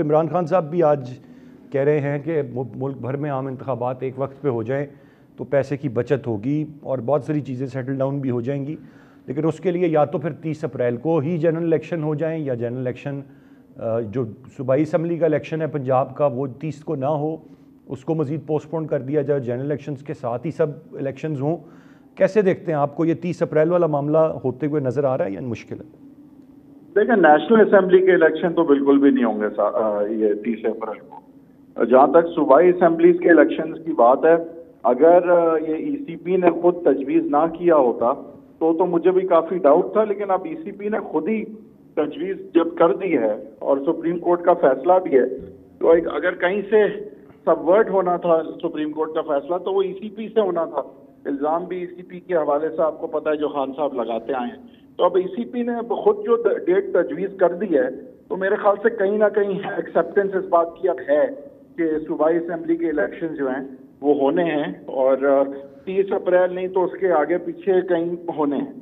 عمران خان صاحب بھی آج کہہ رہے ہیں کہ ملک بھر میں عام انتخابات ایک وقت پہ ہو جائیں تو پیسے کی بچت ہوگی اور بہت ساری چیزیں سیٹل ڈاؤن بھی ہو جائیں گی، لیکن اس کے لیے یا تو پھر 30 اپریل کو ہی جنرل الیکشن ہو جائیں یا جنرل الیکشن جو صوبائی اسمبلی کا الیکشن ہے پنجاب کا وہ 30 کو نہ ہو، اس کو مزید پوسٹ پون کر دیا جائے، جنرل الیکشنز کے ساتھ ہی سب الیکشنز ہوں۔ کیسے دیکھتے ہیں آپ کو یہ 30 اپریل والا معاملہ ہوتے ہوئے نظر آ رہا ہے یا مشکل ہے؟ دیکھیں، نیشنل اسمبلی کے الیکشن تو بالکل بھی نہیں ہوں گے یہ 30 اپریل کو۔ جہاں تک صوبائی اسمبلیز کے الیکشنز کی بات ہے، اگر یہ ای سی پی نے خود تجویز نہ کیا ہوتا تو مجھے بھی کافی ڈاؤٹ تھا، لیکن اب ای سی پی نے خود ہی تجویز جب کر دی ہے اور سپریم کورٹ کا فیصلہ بھی ہے، تو اگر کہیں سے سبورٹ ہونا تھا سپریم کورٹ کا فیصلہ تو وہ ای سی پی سے ہونا تھا۔ الزام بھی ای سی پی کے حوالے سے آپ کو پتہ ہے جو خان صاحب لگاتے آئے ہیں۔ تو اب ای سی پی نے خود جو ڈیٹ تجویز کر دی ہے تو میرے خیال سے کہیں نہ کہیں ایکسیپٹنس اس بات کی اب ہے کہ صوبائی اسمبلی کے الیکشن جو ہیں وہ ہونے ہیں، اور 30 اپریل نہیں تو اس کے آگے پیچھے کہیں ہونے ہیں۔